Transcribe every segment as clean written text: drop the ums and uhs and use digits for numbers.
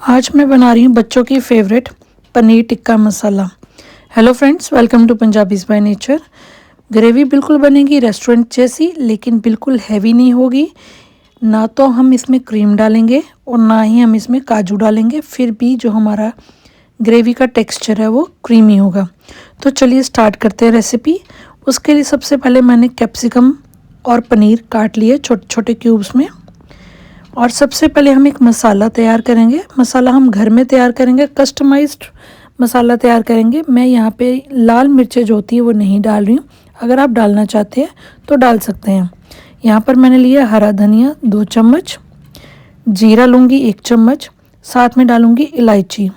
आज मैं बना रही हूँ बच्चों की favourite paneer tikka masala. Hello friends, welcome to Punjabis by nature. Gravy बिल्कुल बनेगी रेस्टोरेंट जैसी, लेकिन बिल्कुल हैवी नहीं होगी। ना तो हम इसमें क्रीम डालेंगे और ना ही हम इसमें काजू डालेंगे, फिर भी जो हमारा ग्रेवी का टेक्सचर है वो क्रीमी होगा। तो चलिए स्टार्ट करते हैं रेसिपी। उसके लिए सबसे पहले मैंने कैप्सिकम और पनीर काट लिए छोटे छोटे क्यूब्स में। और सबसे पहले हम एक मसाला तैयार करेंगे। मसाला हम घर में तैयार करेंगे, कस्टमाइज्ड मसाला तैयार करेंगे। मैं यहाँ पे लाल मिर्चें जो होती है वो नहीं डाल रही हूँ, अगर आप डालना चाहते हैं तो डाल सकते हैं। यहाँ पर मैंने लिया हरा धनिया 2 चम्मच, जीरा लूँगी 1 चम्मच, साथ में डालूँगी इलायची।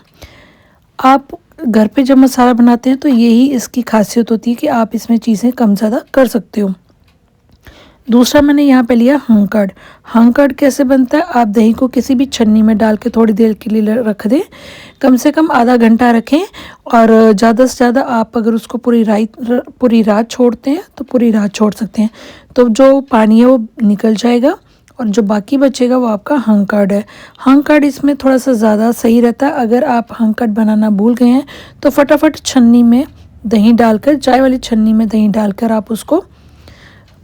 आप घर पे जब मसाला बनाते हैं तो यही इसकी खासियत होती है कि आप इसमें चीज़ें कम ज़्यादा कर सकते हो। दूसरा मैंने यहाँ पे लिया हंग कर्ड। हंग कर्ड कैसे बनता है, आप दही को किसी भी छन्नी में डाल के थोड़ी देर के लिए रख दें, कम से कम आधा घंटा रखें। और ज़्यादा से ज़्यादा आप अगर उसको पूरी रात छोड़ते हैं तो पूरी रात छोड़ सकते हैं, तो जो पानी है वो निकल जाएगा और जो बाकी बचेगा वो आपका हंग कर्ड है। हंग कर्ड इसमें थोड़ा सा ज़्यादा सही रहता है। अगर आप हंग कर्ड बनाना भूल गए हैं तो फटाफट छन्नी में दही डालकर, चाय वाली छन्नी में दही डालकर आप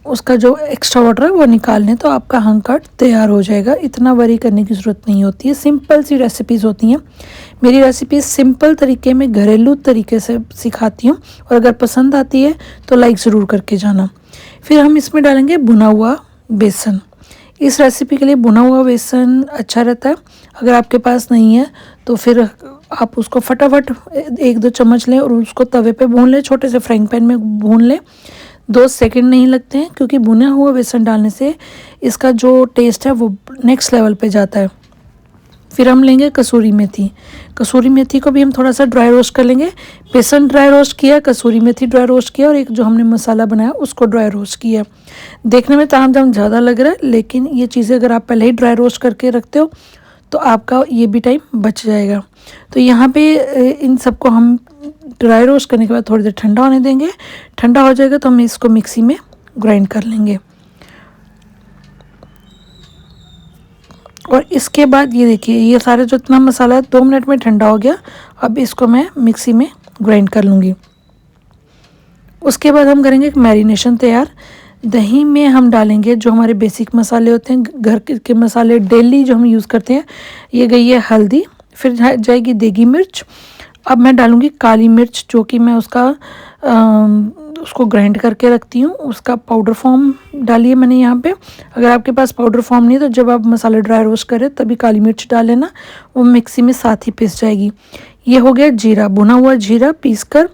उसका जो एक्स्ट्रा वाटर है वो निकाल लें तो आपका हंग कर्ड तैयार हो जाएगा। इतना वरी करने की ज़रूरत नहीं होती है। सिंपल सी रेसिपीज़ होती हैं। मेरी रेसिपी सिंपल तरीके में घरेलू तरीके से सिखाती हूँ, और अगर पसंद आती है तो लाइक ज़रूर करके जाना। फिर हम इसमें डालेंगे भुना हुआ बेसन। इस रेसिपी के लिए भुना हुआ बेसन अच्छा रहता है। अगर आपके पास नहीं है तो फिर आप उसको फटाफट 1-2 चम्मच लें और उसको तवे पे भून लें, छोटे से फ्राइंग पैन में भून लें। 2 सेकंड नहीं लगते हैं, क्योंकि भुना हुआ बेसन डालने से इसका जो टेस्ट है वो नेक्स्ट लेवल पे जाता है। फिर हम लेंगे कसूरी मेथी। कसूरी मेथी को भी हम थोड़ा सा ड्राई रोस्ट कर लेंगे। बेसन ड्राई रोस्ट किया, कसूरी मेथी ड्राई रोस्ट किया, और एक जो हमने मसाला बनाया उसको ड्राई रोस्ट किया। देखने में तामझाम ज़्यादा लग रहा है, लेकिन ये चीज़ें अगर आप पहले ही ड्राई रोस्ट करके रखते हो तो आपका ये भी टाइम बच जाएगा। तो यहाँ पे इन सबको हम ड्राई रोस्ट करने के बाद थोड़ी देर ठंडा होने देंगे। ठंडा हो जाएगा तो हम इसको मिक्सी में ग्राइंड कर लेंगे। और इसके बाद ये देखिए, ये सारा जो इतना मसाला है 2 मिनट में ठंडा हो गया। अब इसको मैं मिक्सी में ग्राइंड कर लूँगी। उसके बाद हम करेंगे एक मैरिनेशन तैयार। दही में हम डालेंगे जो हमारे बेसिक मसाले होते हैं, घर के मसाले डेली जो हम यूज़ करते हैं। ये गई है हल्दी, फिर जाएगी देगी मिर्च। अब मैं डालूँगी काली मिर्च, जो कि मैं उसको ग्राइंड करके रखती हूँ। उसका पाउडर फॉर्म डालिए मैंने यहाँ पे। अगर आपके पास पाउडर फॉर्म नहीं है तो जब आप मसाले ड्राई रोस्ट करें तभी काली मिर्च डाल लेना, वो मिक्सी में साथ ही पिस जाएगी। ये हो गया जीरा, भुना हुआ जीरा पीस कर,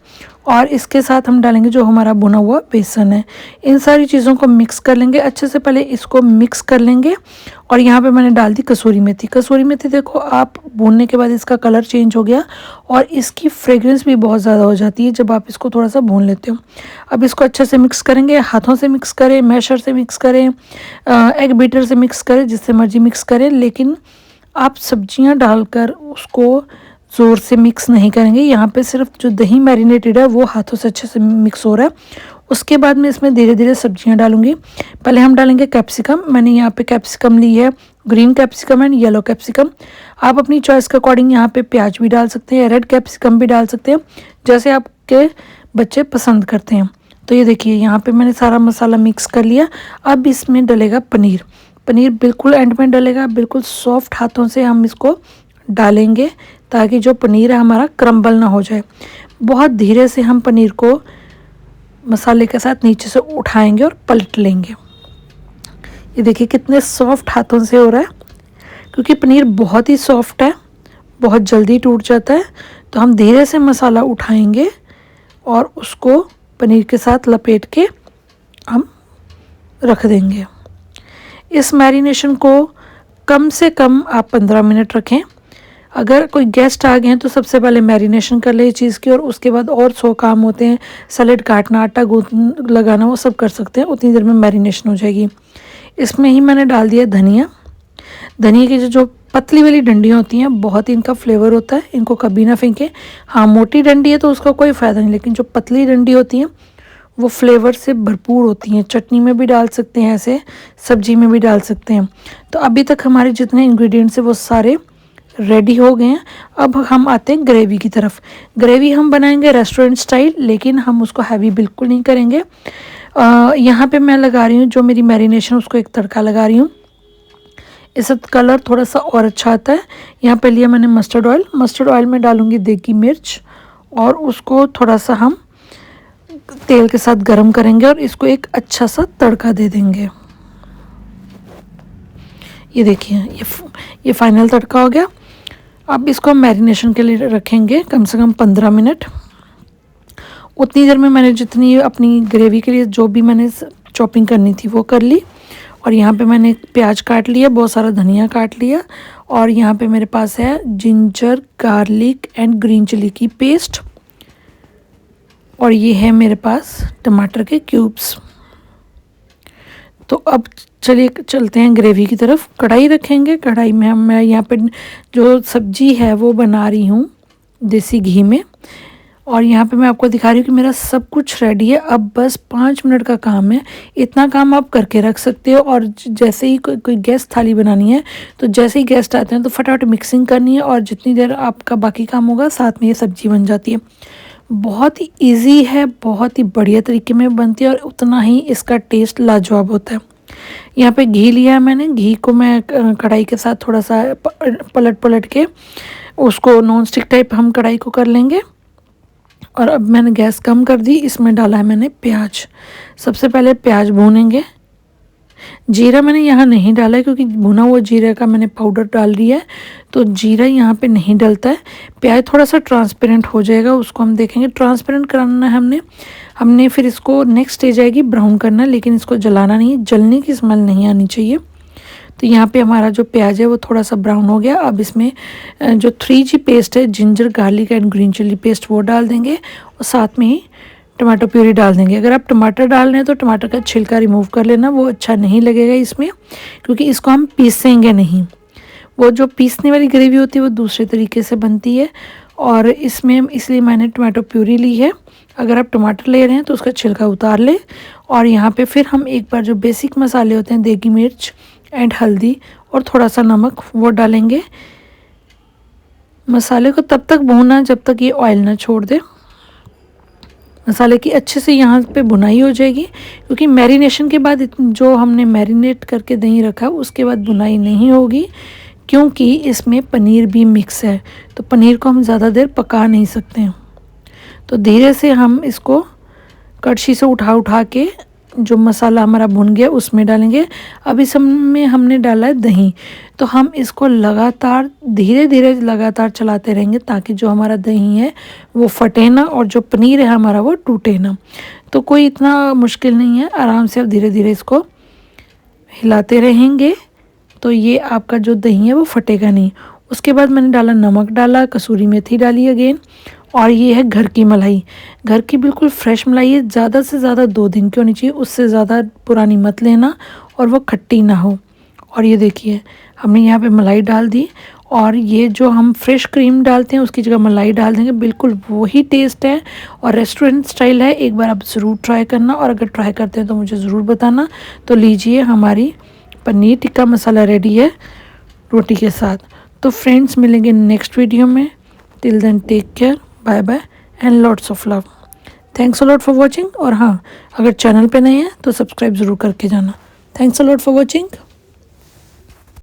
और इसके साथ हम डालेंगे जो हमारा भुना हुआ बेसन है। इन सारी चीज़ों को मिक्स कर लेंगे अच्छे से। पहले इसको मिक्स कर लेंगे, और यहाँ पे मैंने डाल दी कसूरी मेथी। कसूरी मेथी देखो, आप भूनने के बाद इसका कलर चेंज हो गया और इसकी फ्रेग्रेंस भी बहुत ज़्यादा हो जाती है जब आप इसको थोड़ा सा भून लेते हो। अब इसको अच्छे से मिक्स करेंगे, हाथों से मिक्स करें, मैशर से मिक्स करें, एग बीटर से मिक्स करें, जिससे मर्जी मिक्स करें। लेकिन आप सब्जियाँ डालकर उसको ज़ोर से मिक्स नहीं करेंगे। यहाँ पे सिर्फ जो दही मैरिनेटेड है वो हाथों से अच्छे से मिक्स हो रहा है। उसके बाद मैं इसमें धीरे धीरे सब्जियाँ डालूंगी। पहले हम डालेंगे कैप्सिकम। मैंने यहाँ पे कैप्सिकम ली है, green capsicum and yellow capsicum. आप अपनी चॉइस के अकॉर्डिंग यहाँ पे प्याज भी डाल सकते हैं, रेड कैप्सिकम भी डाल सकते हैं, जैसे आपके बच्चे पसंद करते हैं। तो ये देखिए, यहाँ पे मैंने सारा मसाला मिक्स कर लिया। अब इसमें डलेगा पनीर। पनीर बिल्कुल एंड में डलेगा, बिल्कुल सॉफ्ट हाथों से हम इसको डालेंगे ताकि जो पनीर है हमारा क्रम्बल ना हो जाए। बहुत धीरे से हम पनीर को मसाले के साथ नीचे से उठाएंगे और पलट लेंगे। ये देखिए कितने सॉफ्ट हाथों से हो रहा है, क्योंकि पनीर बहुत ही सॉफ्ट है, बहुत जल्दी टूट जाता है। तो हम धीरे से मसाला उठाएंगे और उसको पनीर के साथ लपेट के हम रख देंगे। इस मैरिनेशन को कम से कम आप 15 मिनट रखें। अगर कोई गेस्ट आ गए हैं तो सबसे पहले मैरिनेशन कर ले इस चीज़ की, और उसके बाद और 100 काम होते हैं, सैलेड काटना, आटा गूंद लगाना, वो सब कर सकते हैं। उतनी देर में मैरिनेशन हो जाएगी। इसमें ही मैंने डाल दिया धनिया। धनिया की जो पतली वाली डंडियाँ होती हैं, बहुत ही इनका फ्लेवर होता है, इनको कभी ना फेंकें। हाँ, मोटी डंडी है तो उसका कोई फ़ायदा नहीं, लेकिन जो पतली डंडी होती हैं वो फ्लेवर से भरपूर होती हैं। चटनी में भी डाल सकते हैं, ऐसे सब्जी में भी डाल सकते हैं। तो अभी तक हमारे जितने इंग्रेडिएंट्स हैं वो सारे रेडी हो गए हैं। अब हम आते हैं ग्रेवी की तरफ। ग्रेवी हम बनाएंगे रेस्टोरेंट स्टाइल, लेकिन हम उसको हैवी बिल्कुल नहीं करेंगे। यहाँ पे मैं लगा रही हूँ जो मेरी मैरिनेशन, उसको एक तड़का लगा रही हूँ। इससे कलर थोड़ा सा और अच्छा आता है। यहाँ पे लिया मैंने मस्टर्ड ऑयल। मस्टर्ड ऑयल में डालूँगी देगी मिर्च और उसको थोड़ा सा हम तेल के साथ गरम करेंगे और इसको एक अच्छा सा तड़का दे देंगे। ये देखिए, ये फाइनल तड़का हो गया। अब इसको हम मैरिनेशन के लिए रखेंगे कम से कम 15 मिनट। उतनी देर में मैंने जितनी अपनी ग्रेवी के लिए जो भी मैंने चॉपिंग करनी थी वो कर ली। और यहाँ पे मैंने प्याज काट लिया, बहुत सारा धनिया काट लिया, और यहाँ पे मेरे पास है ginger garlic and green chilli की पेस्ट, और ये है मेरे पास टमाटर के क्यूब्स। तो अब चलिए चलते हैं ग्रेवी की तरफ। कढ़ाई रखेंगे। कढ़ाई में मैं यहाँ पे जो सब्जी है वो बना रही हूँ देसी घी में, और यहाँ पे मैं आपको दिखा रही हूँ कि मेरा सब कुछ रेडी है। अब बस 5 मिनट का काम है। इतना काम आप करके रख सकते हो, और जैसे ही कोई गेस्ट थाली बनानी है तो जैसे ही गेस्ट आते हैं तो फटाफट मिक्सिंग करनी है, और जितनी देर आपका बाकी काम होगा साथ में ये सब्जी बन जाती है। बहुत ही ईजी है, बहुत ही बढ़िया तरीके में बनती है, और उतना ही इसका टेस्ट लाजवाब होता है। यहाँ पे घी लिया है मैंने। घी को मैं कढ़ाई के साथ थोड़ा सा पलट पलट के उसको नॉन स्टिक टाइप हम कढ़ाई को कर लेंगे। और अब मैंने गैस कम कर दी। इसमें डाला है मैंने प्याज। सबसे पहले प्याज भूनेंगे। जीरा मैंने यहाँ नहीं डाला है क्योंकि भुना हुआ जीरा का मैंने पाउडर डाल दिया है, तो जीरा यहाँ पे नहीं डलता है। प्याज थोड़ा सा ट्रांसपेरेंट हो जाएगा, उसको हम देखेंगे। ट्रांसपेरेंट कराना है हमने फिर इसको नेक्स्ट स्टेज आएगी ब्राउन करना, लेकिन इसको जलाना नहीं है, जलने की स्मेल नहीं आनी चाहिए। तो यहाँ पे हमारा जो प्याज है वो थोड़ा सा ब्राउन हो गया। अब इसमें जो 3G पेस्ट है, ginger garlic and green chilli paste, वो डाल देंगे, और साथ में ही टमाटो प्यूरी डाल देंगे। अगर आप टमाटर डाल रहे हैं तो टमाटर का छिलका रिमूव कर लेना, वो अच्छा नहीं लगेगा इसमें, क्योंकि इसको हम पीसेंगे नहीं। वो जो पीसने वाली ग्रेवी होती है वो दूसरे तरीके से बनती है, और इसमें इसलिए मैंने टमाटो प्यूरी ली है। अगर आप टमाटर ले रहे हैं तो उसका छिलका उतार लें। और यहाँ पे फिर हम एक बार जो बेसिक मसाले होते हैं, देगी मिर्च एंड हल्दी और थोड़ा सा नमक, वो डालेंगे। मसाले को तब तक भूनना जब तक ये ऑयल ना छोड़ दे। मसाले की अच्छे से यहाँ पे भुनाई हो जाएगी, क्योंकि मैरिनेशन के बाद जो हमने मैरिनेट करके दही रखा उसके बाद भुनाई नहीं होगी, क्योंकि इसमें पनीर भी मिक्स है, तो पनीर को हम ज़्यादा देर पका नहीं सकते हैं। तो धीरे से हम इसको कड़छी से उठा के जो मसाला हमारा भुन गया उसमें डालेंगे। अब इसमें हमने डाला है दही, तो हम इसको लगातार धीरे धीरे लगातार चलाते रहेंगे, ताकि जो हमारा दही है वो फटे ना, और जो पनीर है हमारा वो टूटे ना। तो कोई इतना मुश्किल नहीं है, आराम से आप धीरे धीरे इसको हिलाते रहेंगे, तो ये आपका जो दही है वो फटेगा नहीं। उसके बाद मैंने डाला नमक, डाला कसूरी मेथी डाली अगेन, और ये है घर की मलाई। घर की बिल्कुल फ्रेश मलाई है। ज़्यादा से ज़्यादा 2 दिन की होनी चाहिए, उससे ज़्यादा पुरानी मत लेना, और वो खट्टी ना हो। और ये देखिए हमने यहाँ पे मलाई डाल दी, और ये जो हम फ्रेश क्रीम डालते हैं उसकी जगह मलाई डाल देंगे। बिल्कुल वही टेस्ट है और रेस्टोरेंट स्टाइल है। एक बार आप ज़रूर ट्राई करना, और अगर ट्राई करते हैं तो मुझे ज़रूर बताना। तो लीजिए, हमारी पनीर टिक्का मसाला रेडी है रोटी के साथ। तो फ्रेंड्स, मिलेंगे नेक्स्ट वीडियो में। Till then take care, bye bye and lots of love. Thanks a lot for watching. और हाँ, अगर चैनल पे नए हैं तो सब्सक्राइब ज़रूर करके जाना। Thanks a lot for watching.